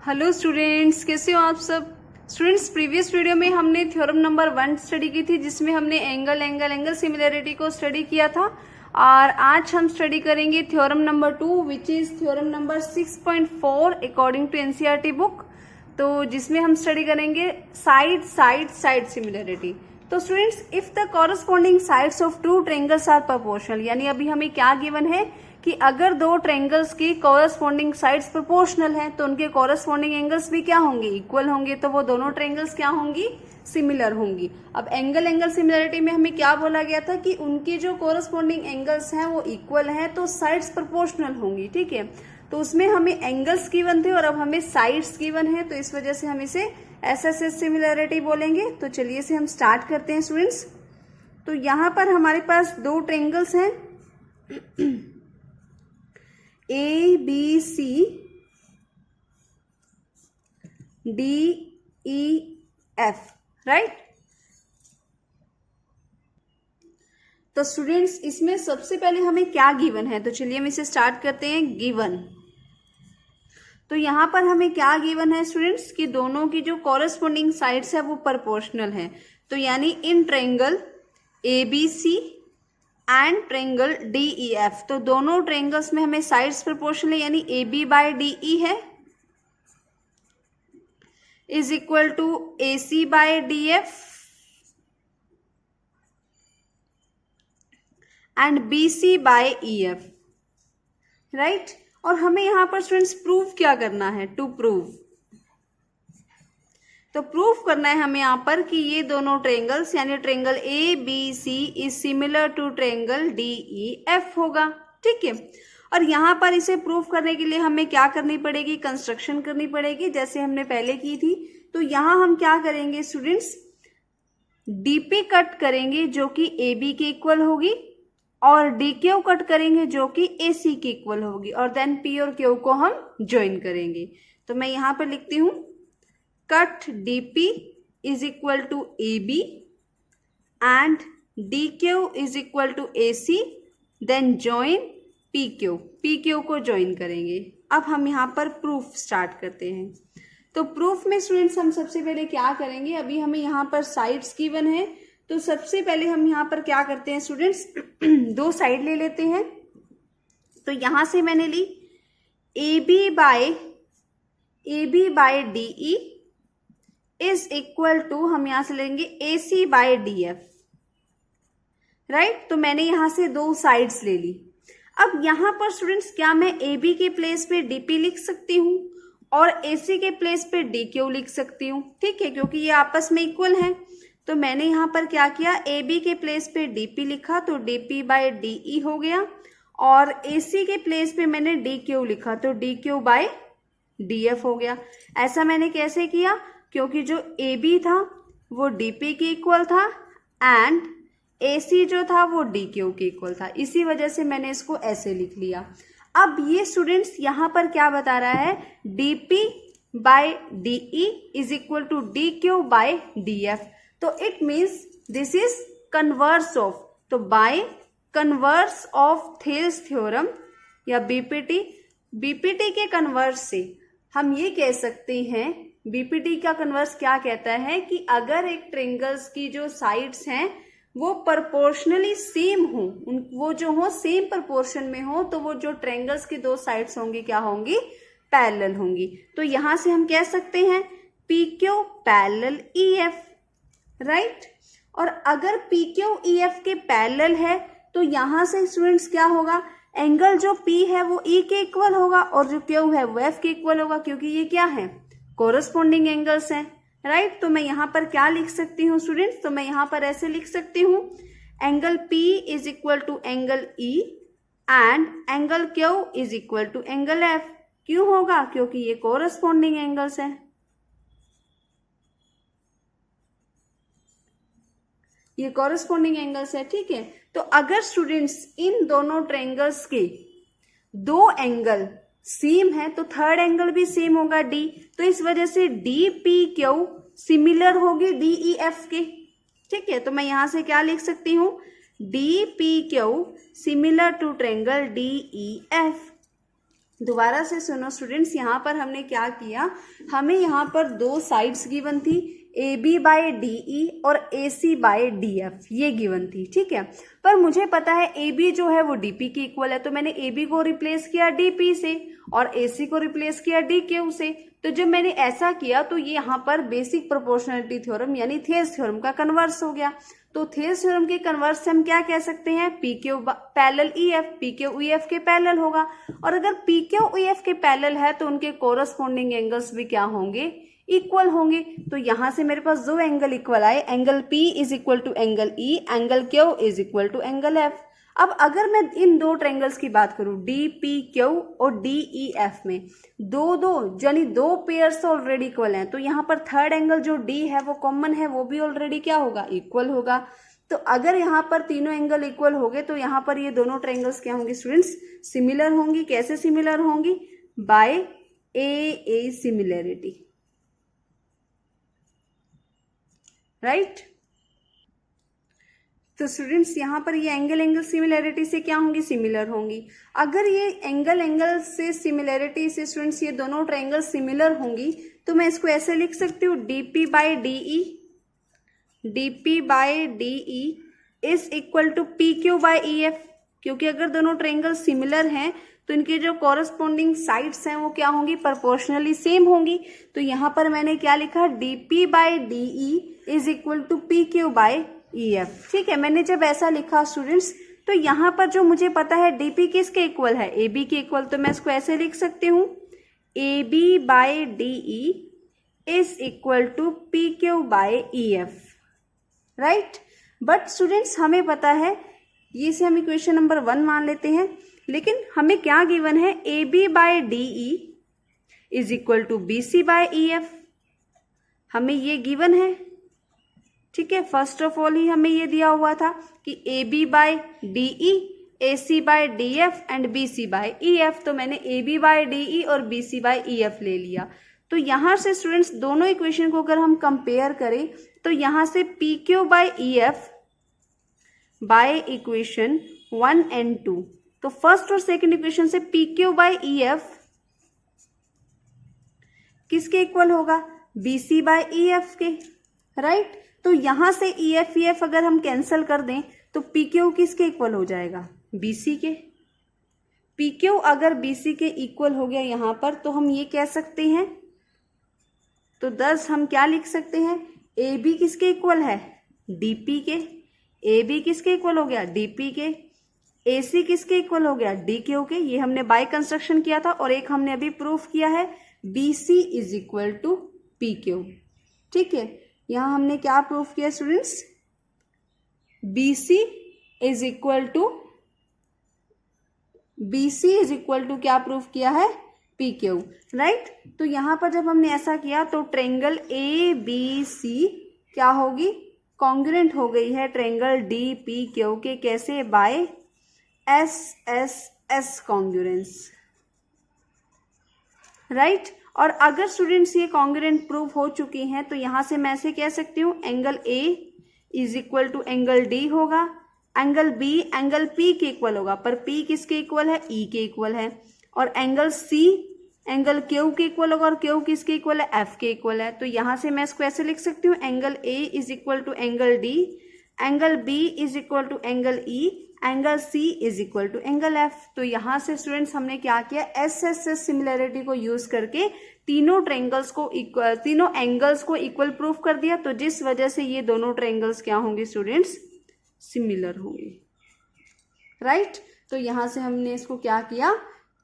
Hello students, कैसे हो आप सब। स्टूडेंट्स, प्रीवियस वीडियो में हमने थ्योरम नंबर 1 स्टडी की थी, जिसमें हमने एंगल सिमिलरिटी को स्टडी किया था। और आज हम स्टडी करेंगे theorem number 2, which is theorem number 6.4 according to NCERT book. तो जिसमें हम स्टडी करेंगे साइड सिमिलरिटी। तो students, if the corresponding sides of two triangles are proportional, यानी अभी हमें क्या गिवन है कि अगर दो ट्रायंगल्स की कॉरस्पॉन्डिंग साइड्स प्रोपोर्शनल हैं तो उनके कॉरस्पॉन्डिंग एंगल्स भी क्या होंगे, इक्वल होंगे। तो वो दोनों ट्रायंगल्स क्या होंगी, सिमिलर होंगी। अब एंगल सिमिलरिटी में हमें क्या बोला गया था कि उनकी जो कॉरस्पॉन्डिंग एंगल्स हैं वो इक्वल हैं, तो साइड्स प्रोपोर्शनल होंगी। ठीक है, तो उसमें हमें एंगल्स गिवन थे और अब हमें साइड्स गिवन है, तो इस वजह से हम इसे एसएसएस सिमिलरिटी बोलेंगे। तो चलिए इसे हम स्टार्ट करते हैं स्टूडेंट्स। तो यहाँ पर हमारे पास दो ट्रायंगल्स हैं A B C D E F, right. तो स्टूडेंट्स, इसमें सबसे पहले हमें क्या गिवन है, तो चलिए हम इसे स्टार्ट करते हैं। गिवन, तो यहां पर हमें क्या गिवन है स्टूडेंट्स कि दोनों की जो कॉरस्पॉन्डिंग साइड्स है वो प्रोपोर्शनल है। तो यानी in triangle A B C and triangle D E F, तो दोनों ट्रायंगल्स में हमें साइड्स प्रोपोर्शनल है, यानी A B by D E है is equal to A C by D F and B C by E F, right. और हमें यहां पर स्टूडेंट्स प्रूव क्या करना है, टू प्रूव। तो प्रूफ करना है हमें यहाँ पर कि ये दोनों ट्रायंगल्स यानी triangle A B C is similar to triangle D E F होगा। ठीक है, और यहाँ पर इसे प्रूफ करने के लिए हमें क्या करनी पड़ेगी, कंस्ट्रक्शन करनी पड़ेगी, जैसे हमने पहले की थी। तो यहाँ हम क्या करेंगे स्टूडेंट्स, डीपी कट करेंगे जो कि ए बी के इक्वल होगी, और डी क्यू कट करेंगे जो कि ए सी के इक्वल होगी, और देन पी और क्यू को हम ज्वाइन करेंगे। तो मैं यहाँ पर लिखती हूँ cut dp is equal to ab and dq is equal to ac, then join pq को ज्वाइन करेंगे। अब हम यहाँ पर प्रूफ स्टार्ट करते हैं। तो प्रूफ में स्टूडेंट्स हम सबसे पहले क्या करेंगे, अभी हमें यहाँ पर साइड्स गिवन है, तो सबसे पहले हम यहाँ पर क्या करते हैं स्टूडेंट्स, दो साइड ले लेते हैं। तो यहाँ से मैंने ली A B by D E is equal to, हम यहां से लेंगे A C by D F, right. तो मैंने यहां से दो साइड्स ले ली। अब यहां पर स्टूडेंट्स क्या मैं ए बी के प्लेस पे डीपी लिख सकती हूँ और ए सी के प्लेस पे डी क्यू लिख सकती हूँ। ठीक है, क्योंकि ये आपस में इक्वल है। तो मैंने यहां पर क्या किया, ए बी के प्लेस पे डीपी लिखा तो डीपी बाय डी ई हो गया, और ए सी के प्लेस पे मैंने डी क्यू लिखा तो D Q by D F हो गया। ऐसा मैंने कैसे किया, क्योंकि जो ए बी था वो डीपी के इक्वल था एंड ए सी जो था वो डी क्यू के इक्वल था, इसी वजह से मैंने इसको ऐसे लिख लिया। अब ये स्टूडेंट्स यहाँ पर क्या बता रहा है, DP by D E is equal to D Q by D F. तो it means this is converse of, तो by converse of Thales theorem या बीपीटी के कन्वर्स से हम ये कह सकते हैं, बीपीटी का कन्वर्स क्या कहता है कि अगर एक ट्रायंगल्स की जो साइड्स हैं वो प्रोपोर्शनली सेम हो, वो जो हो सेम प्रोपोर्शन में हो, तो वो जो ट्रायंगल्स की दो साइड्स होंगी क्या होंगी, पैरेलल होंगी। तो यहां से हम कह सकते हैं पी क्यू पैरेलल ई एफ, राइट। और अगर पी क्यू ई एफ के पैरेलल है तो यहां से स्टूडेंट्स क्या होगा, एंगल जो पी है वो ई के इक्वल होगा और जो क्यू है वो एफ के इक्वल होगा, क्योंकि ये क्या है, कोरस्पॉन्डिंग एंगल्स हैं, राइट। तो मैं यहां पर क्या लिख सकती हूँ स्टूडेंट्स, तो मैं यहां पर ऐसे लिख सकती हूँ angle P is equal to angle E and angle Q is equal to angle F। क्यों होगा, क्योंकि ये कोरस्पॉन्डिंग एंगल्स हैं, ये कोरस्पॉन्डिंग एंगल्स है। ठीक है, तो अगर स्टूडेंट्स इन दोनों ट्रायंगल्स के दो एंगल सेम है तो थर्ड एंगल भी सेम होगा डी, तो इस वजह से डी पी क्यू सिमिलर होगी डी ई एफ के। ठीक है, तो मैं यहां से क्या लिख सकती हूँ, D P Q similar to triangle D E F. दोबारा से सुनो स्टूडेंट्स, यहाँ पर हमने क्या किया, हमें यहाँ पर दो साइड्स गिवन थी, A B by D E और A C by D F, ये गिवन थी, ठीक है। पर मुझे पता है ए बी जो है वो डी पी के इक्वल है, तो मैंने ए बी को रिप्लेस किया डी पी से और ए सी को रिप्लेस किया डी क्यू से। तो जब मैंने ऐसा किया तो ये यहाँ पर बेसिक प्रोपोर्शनलिटी थ्योरम यानी थेल्स थ्योरम का कन्वर्स हो गया। तो थेल्स थ्योरम के कन्वर्स से हम क्या कह सकते हैं, P Q parallel E F, P Q E F के पैरेलल होगा। और अगर पी क्यू ई एफ के पैरेलल है तो उनके कोरस्पॉन्डिंग एंगल्स भी क्या होंगे, इक्वल होंगे। तो यहां से मेरे पास दो एंगल इक्वल आए, angle P is equal to angle E, angle Q is equal to angle F। अब अगर मैं इन दो ट्रायंगल्स की बात करूं DPQ और DEF में, दो यानी दो पेयर्स ऑलरेडी इक्वल हैं, तो यहाँ पर थर्ड एंगल जो D है वो कॉमन है, वो भी ऑलरेडी क्या होगा, इक्वल होगा। तो अगर यहाँ पर तीनों एंगल इक्वल हो गए तो यहाँ पर ये दोनों ट्रायंगल्स क्या होंगी स्टूडेंट्स, सिमिलर होंगी। कैसे सिमिलर होंगी, बाय ए सिमिलैरिटी, राइट। तो स्टूडेंट्स यहाँ पर ये एंगल सिमिलैरिटी से क्या होंगी, सिमिलर होंगी। अगर ये एंगल से सिमिलैरिटी से स्टूडेंट्स ये दोनों ट्रायंगल सिमिलर होंगी तो मैं इसको ऐसे लिख सकती हूँ, DP by DE is equal to P Q by E F, क्योंकि अगर दोनों ट्रायंगल सिमिलर हैं तो इनके जो कॉरस्पॉन्डिंग साइड्स हैं वो क्या होंगी, प्रोपोर्शनली सेम होंगी। तो यहाँ पर मैंने क्या लिखा, DP by DE is equal to P Q by E F, ठीक है। मैंने जब ऐसा लिखा स्टूडेंट्स तो यहाँ पर जो मुझे पता है डीपी किसके इक्वल है, ए बी के इक्वल, तो मैं इसको ऐसे लिख सकती हूँ, A B by DE is equal to P Q by E F, right. But students हमें पता है, ये इसे हम इक्वेशन नंबर 1 मान लेते हैं, लेकिन हमें क्या गिवन है, A B by DE is equal to B C by E F, हमें ये गिवन है, ठीक है। फर्स्ट ऑफ ऑल ही हमें ये दिया हुआ था कि A B by DE, A C by D F and B C by E F, तो मैंने ए बी बाई डीई और B C by E F ले लिया। तो यहां से स्टूडेंट्स दोनों इक्वेशन को अगर हम कंपेयर करें तो यहां से P Q by E F by equation 1 and 2, तो फर्स्ट और सेकंड इक्वेशन से P Q by E F किसके इक्वल होगा, B C by E F के, राइट। तो यहां से ई एफ अगर हम कैंसिल कर दें तो पी क्यू किसके इक्वल हो जाएगा, बी सी के। पी क्यू अगर बी सी के इक्वल हो गया यहां पर तो हम ये कह सकते हैं, तो 10 हम क्या लिख सकते हैं, ए बी किसके इक्वल है, डीपी के, ए बी किसके इक्वल हो गया, डीपी के, ए सी किसके इक्वल हो गया, डी क्यू के। ये हमने बाय कंस्ट्रक्शन किया था और एक हमने अभी प्रूफ किया है, B C is equal to P Q, ठीक है। यहां हमने क्या प्रूफ किया students, B C is equal to क्या प्रूफ किया है, पी क्यू, राइट। तो यहां पर जब हमने ऐसा किया तो ट्रायंगल ए बी सी क्या होगी, कॉन्ग्रुएंट हो गई है ट्रायंगल डी पी क्यू के, कैसे, by S S S congruence, right. और अगर स्टूडेंट्स ये कॉन्ग्रुएंट प्रूफ हो चुकी हैं तो यहां से मैं ऐसे कह सकती हूं, angle A is equal to angle D होगा, एंगल बी एंगल पी के इक्वल होगा, पर पी किसके इक्वल है, ई के इक्वल है, और एंगल सी एंगल क्यू के इक्वल होगा और क्यू किसके इक्वल है, एफ के इक्वल है। तो यहां से मैं इसको ऐसे लिख सकती हूँ, angle A is equal to angle D, angle B is equal to angle E, angle C is equal to angle F. तो यहां से स्टूडेंट्स हमने क्या किया, एस एस एस सिमिलैरिटी को यूज करके तीनों एंगल्स को इक्वल प्रूफ कर दिया, तो जिस वजह से ये दोनों ट्रायंगल्स क्या होंगे स्टूडेंट्स, सिमिलर होंगे, राइट। तो यहां से हमने इसको क्या किया,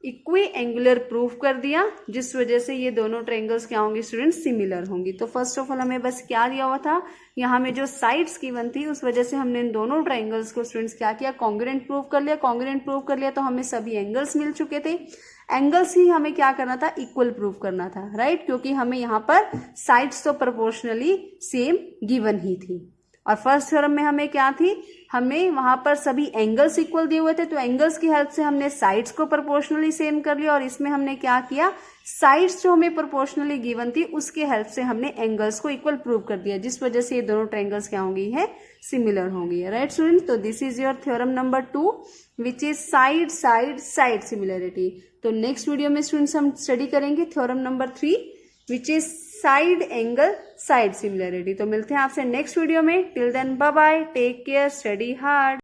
इक्वी एंगुलर प्रूफ कर दिया, जिस वजह से ये दोनों ट्रायंगल्स क्या होंगे स्टूडेंट्स, सिमिलर होंगी। तो फर्स्ट ऑफ ऑल हमें बस क्या दिया हुआ था, यहाँ में जो साइड्स गिवन थी उस वजह से हमने इन दोनों ट्रायंगल्स को स्टूडेंट्स क्या किया, कॉन्ग्रुएंट प्रूफ कर लिया। कॉन्ग्रुएंट प्रूफ कर लिया तो हमें सभी एंगल्स मिल चुके थे, एंगल्स ही हमें क्या करना था, इक्वल प्रूफ करना था, राइट, क्योंकि हमें यहाँ पर साइड्स तो प्रोपोर्शनली सेम गिवन ही थी। और फर्स्ट थ्योरम में हमें क्या थी, हमें वहां पर सभी एंगल्स इक्वल दिए हुए थे, तो एंगल्स की हेल्प से हमने साइड्स को प्रोपोर्शनली सेम कर लिया, और इसमें हमने क्या किया, साइड्स जो हमें प्रोपोर्शनली गिवन थी उसके हेल्प से हमने एंगल्स को इक्वल प्रूव कर दिया, जिस वजह से ये दोनों ट्रायंगल्स क्या होंगी है, सिमिलर होंगी, राइट स्टूडेंट। तो this is your theorem number 2 which is side side side similarity. तो नेक्स्ट वीडियो में स्टूडेंट्स हम स्टडी करेंगे theorem number 3 which is side angle side similarity. तो मिलते हैं आपसे नेक्स्ट वीडियो में। Till then bye bye, take care, study hard.